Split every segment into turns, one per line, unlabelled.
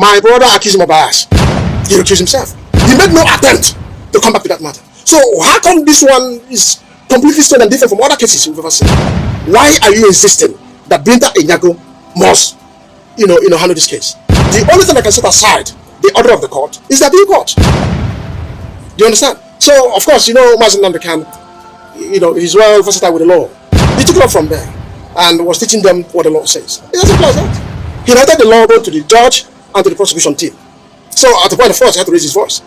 my brother accused him of bias. He recused himself. He made no attempt to come back to that matter. So how come this one is completely strange and different from other cases we've ever seen? Why are you insisting that Bianta and Nnayko must, handle this case? The only thing that can set aside the order of the court is that due court. Do you understand? So of course, Nnamdi Kanu, he's well versatile with the law. He took it up from there and was teaching them what the law says. It's as simple as that. He narrated the law both to the judge and to the prosecution team. So at the point of force, he had to raise his voice,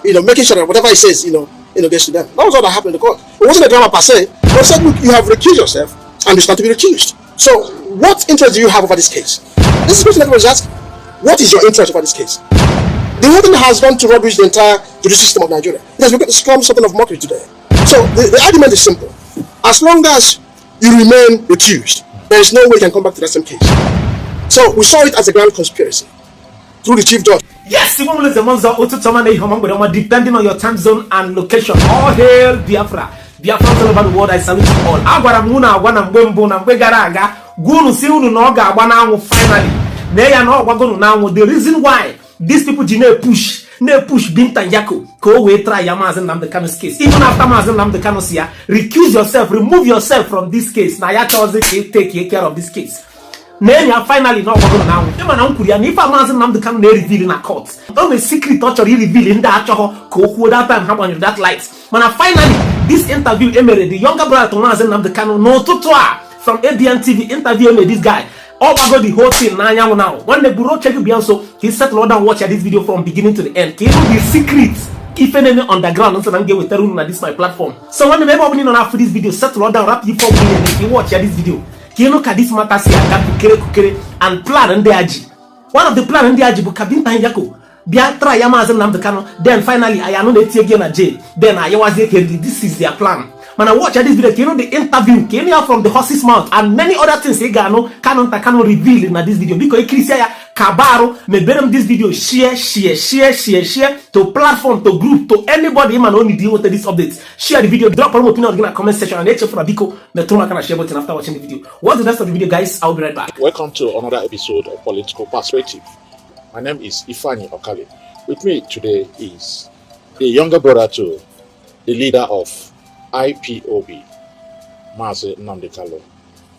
making sure that whatever he says, gets to them. That was all that happened in the court. It wasn't a drama per se, but he said, look, you have recused yourself and you stand to be recused. So what interest do you have over this case? This is the question everybody's asking. What is your interest over this case? The whole thing has gone to rubbish the entire judicial system of Nigeria. It has become something of mockery today. So the argument is simple. As long as you remain recused, there is no way you can come back to that same case. So we saw it as a grand conspiracy through the chief judge.
Yes, depending on your time zone and location. All hail Biafra. Biafra all over the world, I salute you all. Finally, the reason why these people did push Bianta and Nnayko go away try Nnamdi Kanu's case. Even after Nnamdi Kanu's here, recuse yourself, remove yourself from this case. Now you take care of this case. Now finally not going now. If Nnamdi Kanu reveal in a court, don't a secret torture reveal in that that time happen that light. When finally this interview the younger brother to Nnamdi Kanu no tutua from ABN TV interview with this guy. All about the whole thing now. When the bureau check Bianso, he settled down watch this video from beginning to the end. Can you the secrets? If any underground, so I'm going to tell you this my platform. So when the member opening on after this video, settle down, wrap you for me and you watch this video. Can you look at this matter here and plan and the aji? One of the plan and the aji book Bianta and Nnayko. Bianta Nnamdi Kanu. Then finally I am not again at jail. Then I was this is their plan. When I watch this video, the interview came here from the horse's mouth and many other things Kanu reveal in this video. Because Kabaro may bear this video share to platform, to group, to anybody man only deal with this updates. Share the video, drop your opinion in the comment section and for Biko me share button after watching the video. What's the rest of the video, guys? I'll be right back.
Welcome to another episode of Political Perspective. My name is Ifani Okale. With me today is the younger brother to the leader of IPOB, Nnamdi Kanu.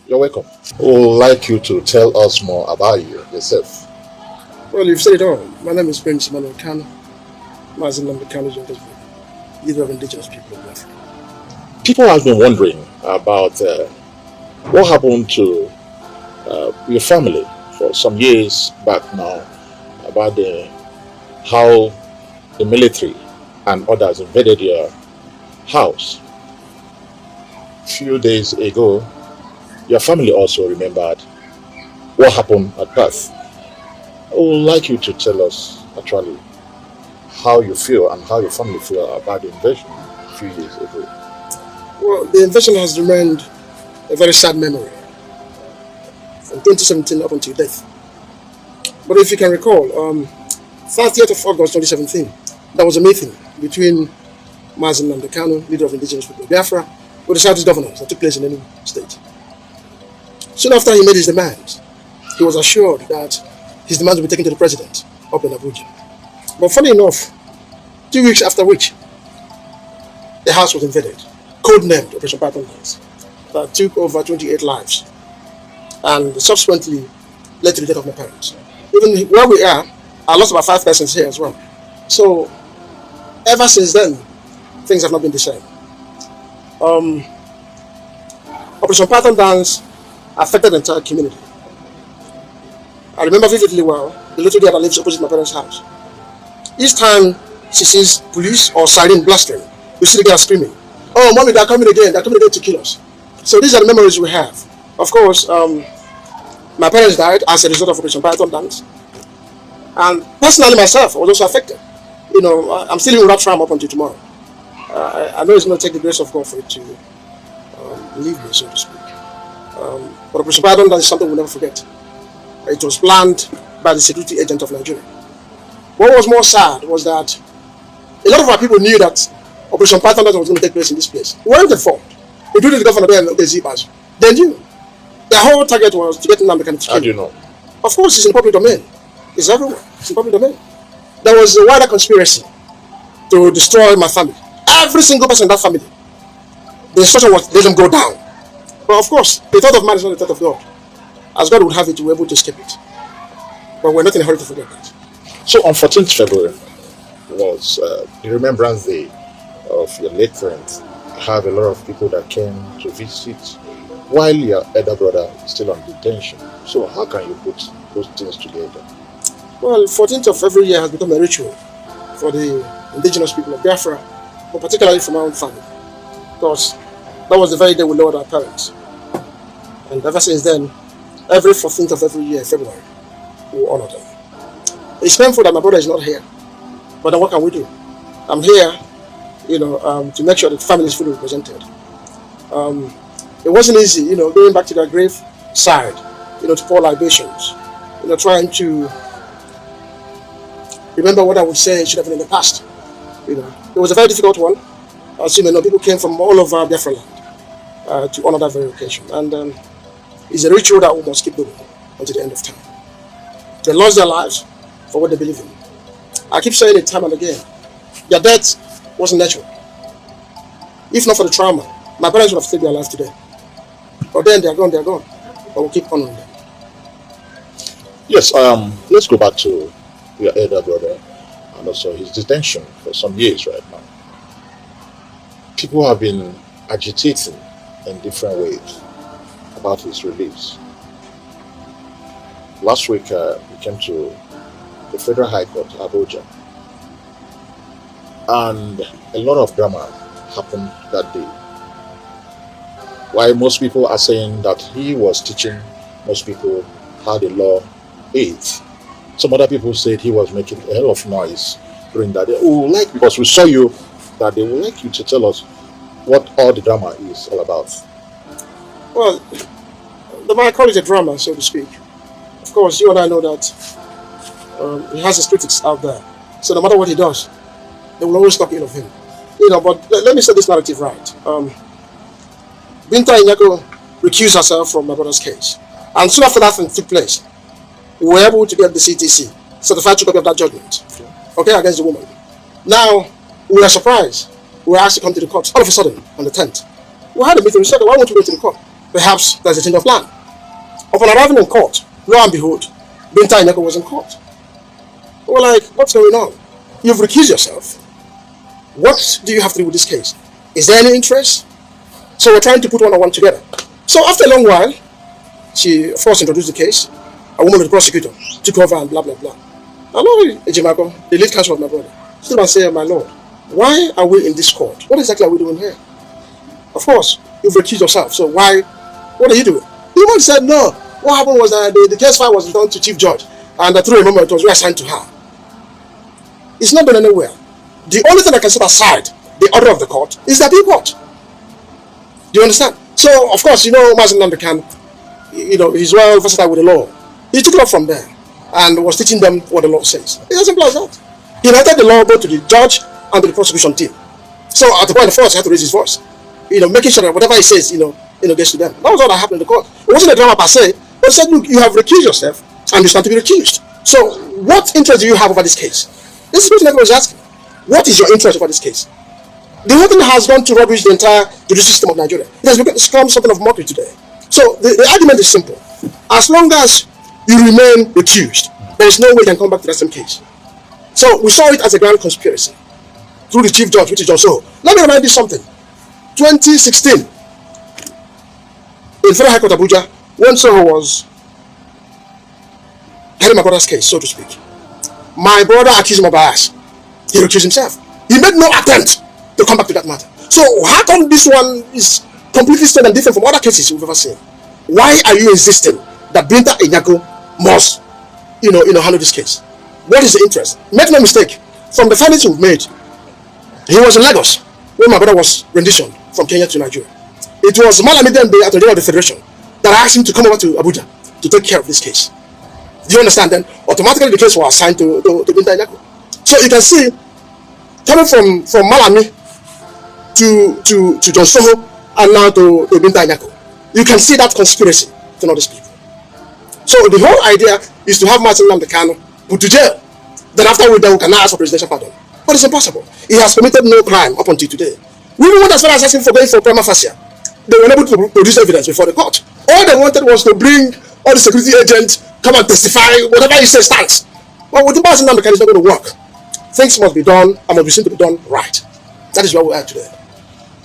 You're welcome. We would like you to tell us more about yourself.
Well, you've said it all. My name is Prince Kanu, Nnamdi Kanu's youngest brother, leader of indigenous people of Africa.
People have been wondering about what happened to your family for some years back now, about how the military and others invaded your house. Few days ago, your family also remembered what happened at Perth. I would like you to tell us actually how you feel and how your family feel about the invasion a few years ago.
Well, the invasion has remained a very sad memory from 2017 up until death. But if you can recall, 30th of August 2017, there was a meeting between Nnamdi Kanu, leader of indigenous people of Biafra, with the Southeast governors that took place in any state. Soon after he made his demands, he was assured that his demands would be taken to the president up in Abuja. But funny enough, 2 weeks after which, the house was invaded, codenamed Operation Python Dance, that took over 28 lives and subsequently led to the death of my parents. Even where we are, I lost about 5 persons here as well. So, ever since then, things have not been the same. Operation Python Dance affected the entire community. I remember vividly well the little girl that lives opposite my parents' house. Each time she sees police or siren blasting, we see the girl screaming, "Oh, mommy, they're coming again to kill us." So these are the memories we have. Of course, my parents died as a result of Operation Python Dance. And personally myself, I was also affected. I'm still in that tram up until tomorrow. I know it's going to take the grace of God for it to leave me, so to speak. But Operation Python Dance is something we'll never forget. It was planned by the security agent of Nigeria. What was more sad was that a lot of our people knew that Operation Python Dance was going to take place in this place. We weren't informed. Including the governor and the Zibas. They knew. Their whole target was to get Nnamdi Kanu to kill.
How do you know?
Of course, it's in the public domain. It's everywhere. It's in public domain. There was a wider conspiracy to destroy my family. Every single person in that family, the instruction was let them go down. But of course, the thought of man is not the thought of God. As God would have it, we were able to escape it. But we're not in a hurry to forget that.
So on 14th February was the Remembrance Day of your late parents. Have a lot of people that came to visit while your elder brother is still on detention. So how can you put those things together?
Well, 14th of every year has become a ritual for the indigenous people of Biafra, but particularly from our own family. Because that was the very day we lowered our parents. And ever since then, every 14th of every year, February, we honor them. It's painful that my brother is not here, but then what can we do? I'm here, to make sure that the family is fully represented. It wasn't easy, going back to their grave side, to pour libations, trying to remember what I would say should have been in the past. It was a very difficult one. As you may know, people came from all over Biafra land to honor that very occasion. And it's a ritual that we must keep doing until the end of time. They lost their lives for what they believe in. I keep saying it time and again. Their death wasn't natural. If not for the trauma, my parents would have still been alive today. But then they're gone. But we'll keep honoring them.
Yes, let's go back to your elder brother and also his detention for some years right now. People have been agitating in different ways about his release. Last week, we came to the Federal High Court, Abuja, and a lot of drama happened that day. While most people are saying that he was teaching most people how the law is, some other people said he was making a hell of noise during that day. Because we saw you that they would like you to tell us what all the drama is all about.
Well, the man call it a drama, so to speak. Of course, you and I know that he has his critics out there. So no matter what he does, they will always talk ill of him. But let me set this narrative right. Bianta and Nnayko recused herself from my brother's case. And soon after that thing took place, we were able to get the CTC, certified true copy of that judgment, against the woman. Now, we were surprised. We were asked to come to the court all of a sudden on the 10th. We had a meeting. We said, why won't we go to the court? Perhaps there's a change of plan. Upon arriving in court, lo and behold, Bianta and Nnayko was in court. We were like, what's going on? You've recused yourself. What do you have to do with this case? Is there any interest? So we're trying to put one on one together. So after a long while, she, of course, introduced the case. A woman with the prosecutor took over and blah, blah, blah. And Lord Ejimako, the lead counsel of my brother, stood and said, my lord, why are we in this court? What exactly are we doing here? Of course, you've recused yourself, so what are you doing? The woman said, no. What happened was that the case file was returned to chief judge, and through a moment it was reassigned to her. It's not going anywhere. The only thing that can set aside the order of the court is the appeal court. Do you understand? So, of course, Nnamdi Kanu, he's well versatile with the law. He took it up from there and was teaching them what the law says. It's as simple as that. He related the law both to the judge and to the prosecution team. So at the point of force, he had to raise his voice. Making sure that whatever he says, gets to them. That was all that happened in the court. It wasn't a drama per se, but he said, look, you have recused yourself and you stand to be recused. So what interest do you have over this case? This is what everyone was asking. What is your interest over this case? The whole thing has gone to rubbish the entire judicial system of Nigeria. It has become something of mockery today. So the argument is simple. As long as you remain recused, there is no way you can come back to that same case. So we saw it as a grand conspiracy through the chief judge, which is John Soho. Let me remind you something. 2016, in Federal High Court Abuja, when Soho was heading my brother's case, so to speak, my brother accused him of bias. He recused himself. He made no attempt to come back to that matter. So how come this one is completely straight and different from other cases we've ever seen? Why are you insisting that Bianta and Nnayko must, handle this case? What is the interest? Make no mistake, from the findings we've made, he was in Lagos when my brother was renditioned from Kenya to Nigeria. It was Malami then, the Attorney General of the Federation, that asked him to come over to Abuja to take care of this case. Do you understand? Then automatically the case was assigned to Bianta and Nnayko. So you can see, coming from Malami to John Soho and now to Bianta and Nnayko, you can see that conspiracy to know these people. So the whole idea is to have Nnamdi Kanu put to jail. Then afterwards, they can ask for presidential pardon. But it's impossible. He has committed no crime up until today. We even went as far as asking for going for prima facie. They were unable to produce evidence before the court. All they wanted was to bring all the security agents, come and testify, whatever he says stands. But with the Mazi Nnamdi Kanu, it's not going to work. Things must be done and must be seen to be done right. That is where we are today.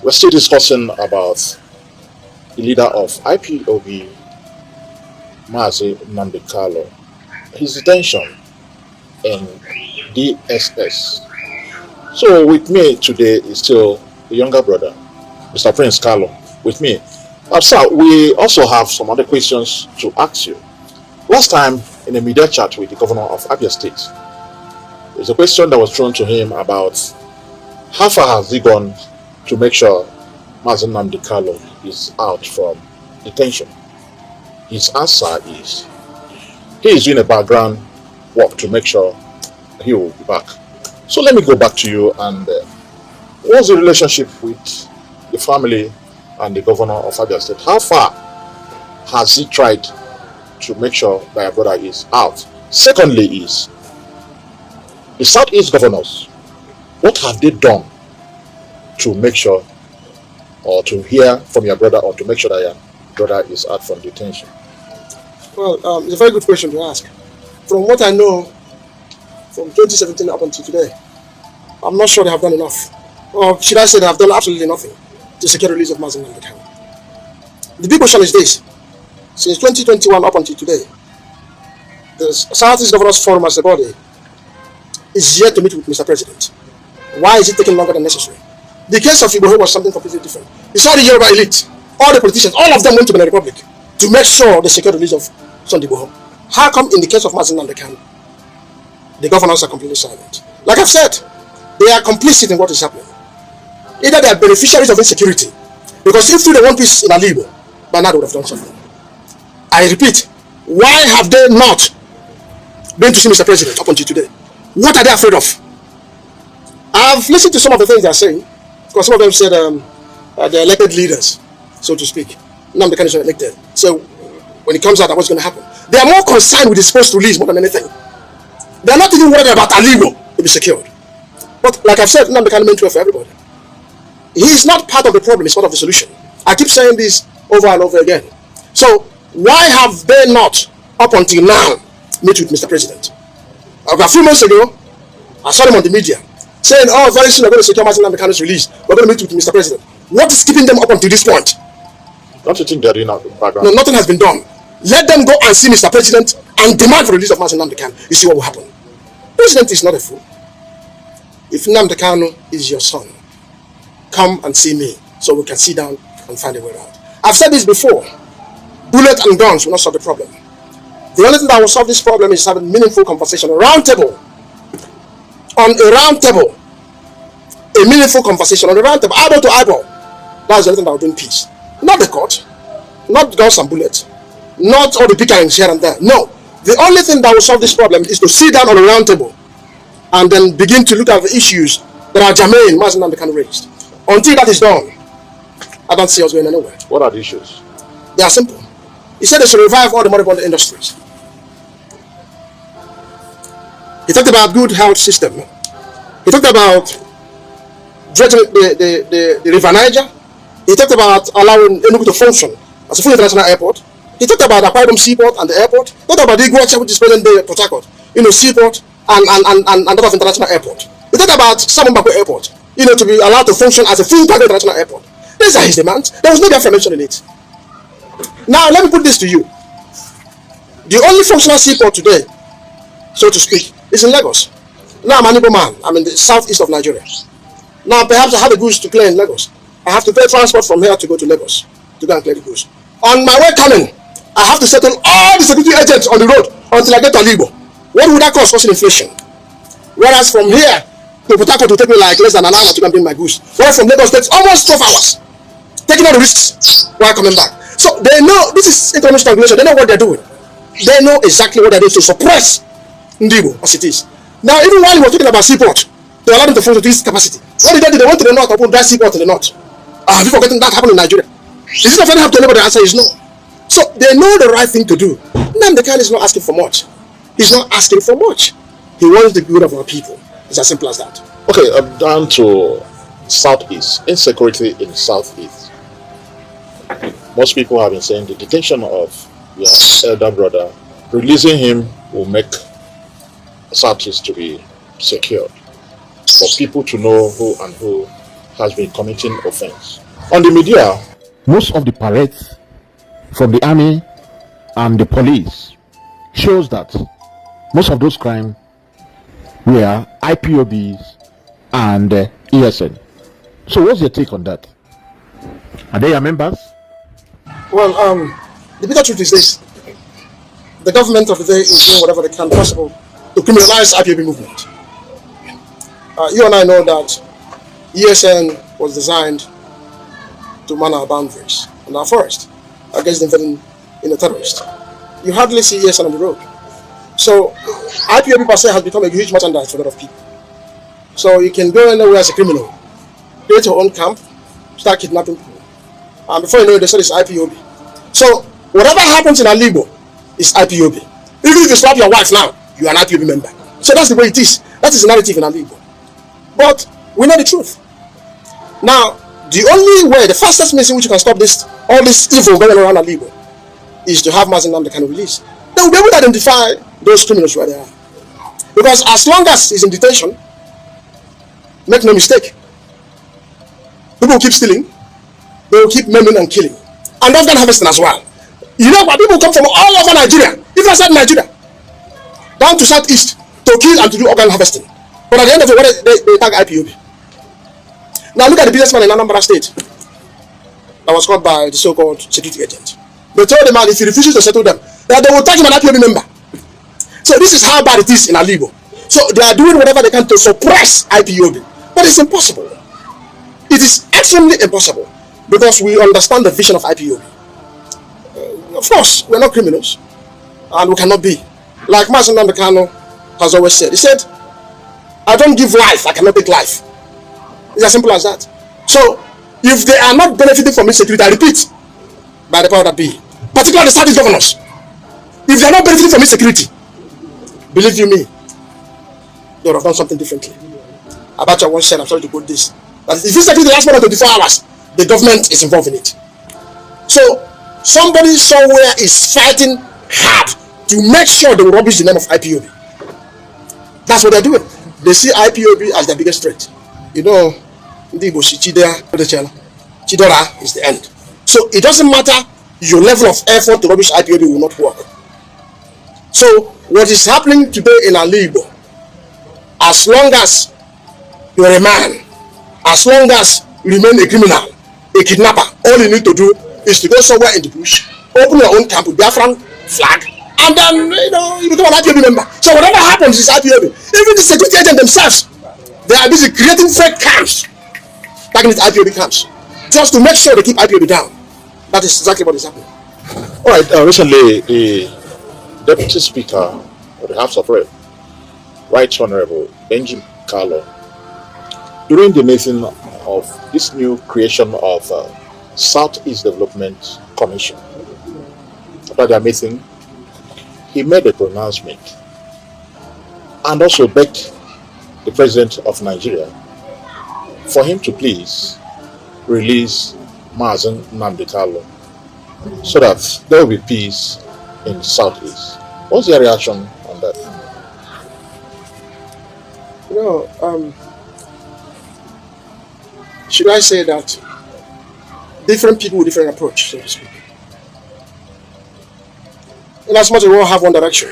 We're still discussing about the leader of IPOB, Mazi Nnamdi Kanu, his detention in DSS. So with me today is still the younger brother, Mr. Prince Kanu, with me. Sir, we also have some other questions to ask you. Last time in a media chat with the governor of Abia State, there's a question that was thrown to him about how far has he gone to make sure Mazi Nnamdi Kanu is out from detention. His answer is he is doing a background work to make sure he will be back. So let me go back to you, and what's the relationship with the family and the governor of Abia State? How far has he tried to make sure that your brother is out? Secondly is, the Southeast governors, what have they done to make sure, or to hear from your brother, or to make sure that your brother is out from detention?
Well, it's a very good question to ask. From what I know, from 2017 up until today, I'm not sure they have done enough. Or should I say they have done absolutely nothing to secure the release of Mazi Nnamdi Kanu. The big question is this. Since 2021 up until today, the Southeast Governors Forum as a body is yet to meet with Mr. President. Why is it taking longer than necessary? The case of Igboho was something completely different. You saw the Yoruba elite, all the politicians, all of them went to the Republic to make sure they secure the release of Sunday Igboho. How come in the case of Mazi Nnamdi Kanu, the governors are completely silent? Like I've said, they are complicit in what is happening. Either they are beneficiaries of insecurity, because if they want peace in Alibo, by now they would have done something. I repeat, why have they not been to see Mr. President up until today? What are they afraid of? I've listened to some of the things they are saying, because some of them said they're elected leaders, so to speak. Nnamdi Kanu is not elected. So when it comes out, what's going to happen? They are more concerned with his first release more than anything. They are not even worried about Alibo to be secured. But like I've said, Nnamdi Kanu meant well for everybody. He is not part of the problem, he's part of the solution. I keep saying this over and over again. So why have they not, up until now, met with Mr. President? A few months ago, I saw them on the media saying, oh, very soon we're going to secure Mazi Nnamdi Kanu's release. We're going to meet with Mr. President. What is keeping them up until this point?
Don't you think they're doing that in the background?
No, nothing has been done. Let them go and see Mr. President and demand for the release of Mazi Nnamdi Kanu. You see what will happen. President is not a fool. If Nnamdi Kanu is your son, come and see me so we can sit down and find a way out. I've said this before. Bullets and guns will not solve the problem. The only thing that will solve this problem is having meaningful conversation, a round table. On a round table. A meaningful conversation on a round table, eyeball to eyeball. That's the only thing that will bring peace. Not the court, not guns and bullets, not all the pickerings here and there. No. The only thing that will solve this problem is to sit down on a round table and then begin to look at the issues that are germane Mazi Nnamdi Kanu raised. Until that is done, I don't see us going anywhere.
What are the issues?
They are simple. He said they should revive all the moribund industries. He talked about good health system. He talked about dredging the River Niger. He talked about allowing Enugu to function as a full international airport. He talked about the Akwa Ibom seaport and the airport. He talked about the Iguacha, which is present day Port Harcourt, seaport and that of international airport. He talked about Samambako airport, to be allowed to function as a full private international airport. These are his demands. There was no defamation in it. Now, let me put this to you. The only functional seaport today, so to speak, is in Lagos. Now, I'm an Igbo man. I'm in the southeast of Nigeria. Now, perhaps I have the goods to clear in Lagos. I have to pay transport from here to go to Lagos to go and clear the goods. On my way coming, I have to settle all the security agents on the road until I get to Alibo. What would that cost? Causing inflation. Whereas from here to Port Harcourt will take me like less than an hour to go and bring my goods. Whereas from Lagos takes almost 12 hours. Taking all the risks while coming back. So they know this is economic strangulation. They know what they're doing. They know exactly what they're doing to suppress Ndibo as it is. Now, even while we were talking about seaport, they allowed them to function to this capacity. What did they do? They went to the north and put that seaport in the north. Have you forgotten that happened in Nigeria? Is it of any help to anybody? The answer is no. So they know the right thing to do. Nnamdi Kanu is not asking for much. He's not asking for much. He wants the good of our people. It's as simple as that.
Okay, down to Southeast, insecurity in Southeast. Most people have been saying the detention of your elder brother, releasing him will make Southeast to be secured, for people to know who has been committing offense. On the media, most of the parades from the army and the police shows that most of those crimes were IPOBs and ESN. So what's your take on that? Are they your members?
Well, the bitter truth is this. The government of the day is doing whatever they can possible to criminalize IPOB movement. You and I know that ESN was designed to man our boundaries and our forest against the invading terrorists. You hardly see ESN on the road. So IPOB per se has become a huge merchandise for a lot of people. So you can go anywhere as a criminal, create your own camp, start kidnapping people. And before you know it, they say it's IPOB. So whatever happens in Alibo is IPOB. Even if you slap your wife now, you are an IPOB member. So that's the way it is. That is the narrative in Alibo. But we know the truth. Now, the only way, the fastest means in which you can stop all this evil going around Alibo is to have Nnamdi Kanu released. They will be able to identify those criminals where they are. Because as long as he's in detention, make no mistake, people will keep stealing, they will keep maiming and killing. And organ harvesting as well. You know what? People come from all over Nigeria, even outside Nigeria, down to Southeast to kill and to do organ harvesting. But at the end of it, they tag IPOB. Now look at the businessman in Anambra State that was caught by the so-called security agent. They told the man if he refuses to settle them, that they will tag him an IPOB member. So this is how bad it is in Alibo. So they are doing whatever they can to suppress IPOB. But it's impossible. It is extremely impossible because we understand the vision of IPOB. Of course, we're not criminals and we cannot be. Like Nnamdi Kanu has always said. He said, I don't give life, I cannot take life. It's as simple as that. So, if they are not benefiting from insecurity, I repeat, by the power that be, particularly the Southeast governors, if they are not benefiting from insecurity, believe you me, they would have done something differently. Abacha once said, I'm sorry to quote this, that if insecurity lasts more than 24 hours, the government is involved in it. So, somebody somewhere is fighting hard to make sure they will rubbish the name of IPOB. That's what they're doing. They see IPOB as their biggest threat. You know, Chidora is the end. So it doesn't matter your level of effort to rubbish IPOB will not work. So what is happening today in Alibo, as long as you're a man, as long as you remain a criminal, a kidnapper, all you need to do is to go somewhere in the bush, open your own camp with Biafran flag, and then you become an IPOB member. So whatever happens is IPOB. Even the security agents themselves, they are busy creating fake camps, tagging it IPOB camps, just to make sure they keep IPOB down. That is exactly what is happening.
All right. Recently, the Deputy Speaker of the House of Rep, Right Honorable Benjamin Carlo, during the meeting of this new creation of Southeast Development Commission, after their meeting, he made a pronouncement and also begged the President of Nigeria for him to please release Nnamdi Kanu so that there will be peace in the Southeast. What's your reaction on that?
Should I say that different people with different approach, so to speak. In as much as we all have one direction,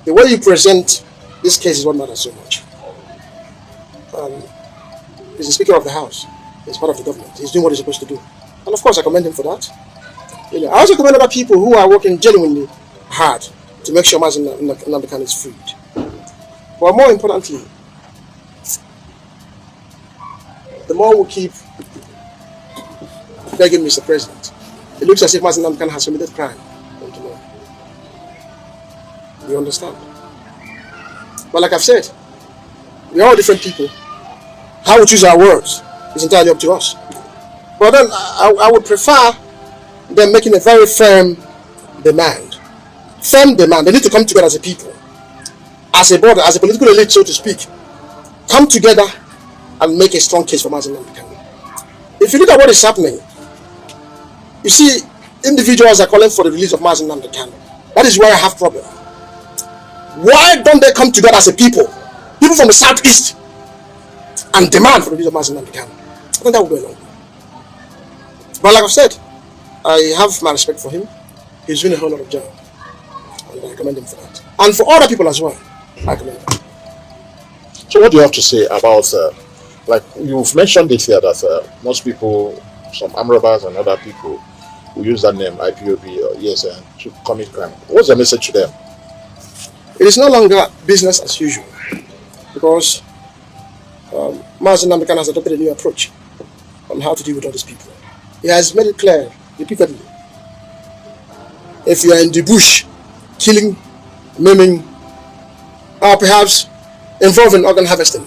the way you present this case is what matters so much. He's the Speaker of the House. He's part of the government. He's doing what he's supposed to do. And of course, I commend him for that. I also commend other people who are working genuinely hard to make sure Nnamdi Kanu is freed. But more importantly, the more we keep begging Mr. President, it looks as if Nnamdi Kanu has committed crime. You understand? But like I've said, we are all different people. How we choose our words is entirely up to us. But then I would prefer them making a very firm demand firm demand. They need to come together as a people, as a body, as a political elite, so to speak. Come together and make a strong case for Nnamdi Kanu. If you look at what is happening, you see, individuals are calling for the release of Nnamdi Kanu. That is where I have problem. Why don't they come together as a people from the southeast, and demand for the release of Nnamdi Kanu? I think that would go a long way. But like I've said, I have my respect for him. He's doing a whole lot of job, and I commend him for that. And for other people as well, I commend him.
So what do you have to say about, like you've mentioned it here, that most people, some armed robbers and other people who use that name, IPOB or ESN, to commit crime. What's the message to them?
It is no longer business as usual, because Nnamdi Kanu has adopted a new approach on how to deal with all these people. He has made it clear repeatedly. If you are in the bush, killing, maiming, or perhaps involved in organ harvesting,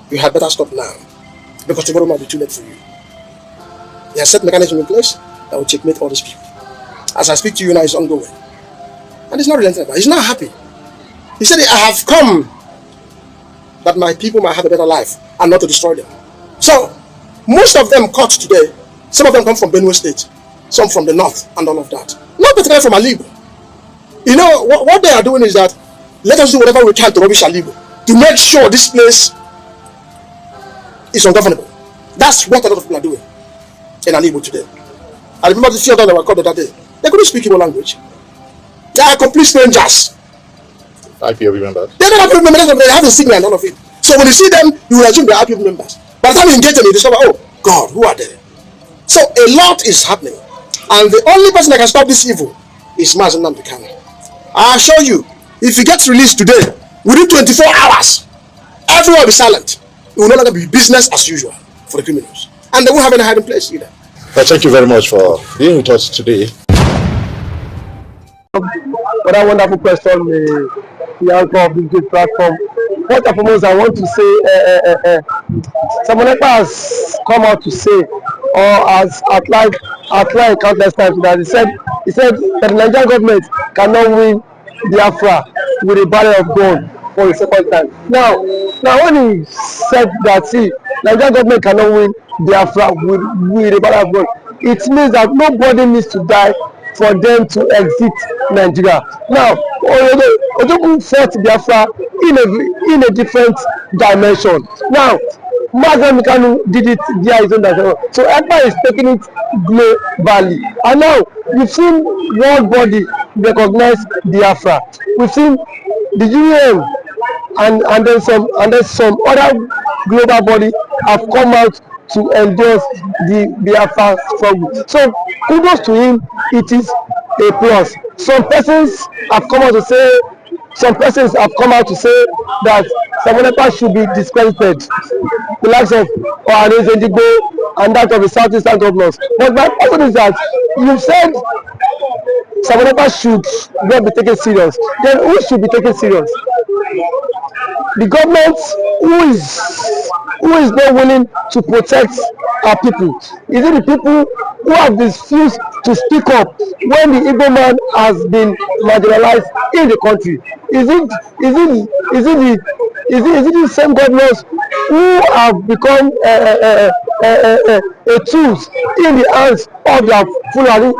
you had better stop now, because tomorrow might be too late for you. He has set mechanism in place that will checkmate all these people. As I speak to you now, it's ongoing. And he's not relenting about it. He's not happy. He said, I have come that my people might have a better life and not to destroy them. So, most of them caught today, some of them come from Benue State, some from the north and all of that. Not particularly from Alibo. You know, what they are doing is that, let us do whatever we can to rubbish Alibo, to make sure this place is ungovernable. That's what a lot of people are doing in Alibo today. I remember the few of them that were caught the other day. They couldn't speak Igbo language. They are complete strangers.
IPOB members?
They don't have members, they have a signal and all of it. So when you see them, you will assume they are IPOB members. By the time you engage them, you discover, oh, God, who are they? So a lot is happening. And the only person that can stop this evil is Nnamdi Kanu. I assure you, if he gets released today, within 24 hours, everyone will be silent. It will no longer be business as usual for the criminals. And they won't have any hiding place either.
Well, thank you very much for being with us today.
For that wonderful question, the anchor of this great platform. First and foremost, I want to say, someone has come out to say, or has outlined countless times that he said that the Nigerian government cannot win Biafra with a barrel of gold for the second time. Now when he said that, see, Nigerian government cannot win Biafra with a barrel of gold, it means that nobody needs to die for them to exit Nigeria. Now, Ojukwu fought Biafra in a different dimension. Now, Nnamdi Kanu did it via his own dimension. So ECPA is taking it globally. And now, we've seen world body recognize Biafra. We've seen the UN and then some other global body have come out to endorse the Biafra struggle. So kudos to him, it is a plus. Some persons have come out to say that Samonekpa should be discredited, the likes of Ohanes Ndigbo and that of the Southeastern governors. But my question is that you said Samonekpa should not be taken serious. Then who should be taken serious? The government who is not willing to protect our people? Is it the people who have refused to speak up when the Igbo man has been marginalized in the country? Is it the same governors who have become a tools in the hands of their Fulani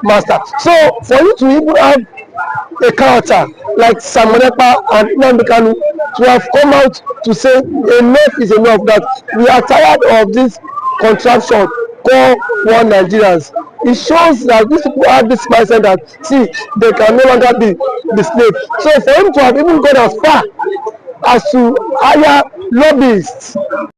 master? So for you to even have a character like Samonekpa and Nnamdi Kanu to have come out to say enough is enough, that we are tired of this contraption called one Nigerians. It shows that these people have this mindset that, see, they can no longer be the slave. So for him to have even gone as far as to hire lobbyists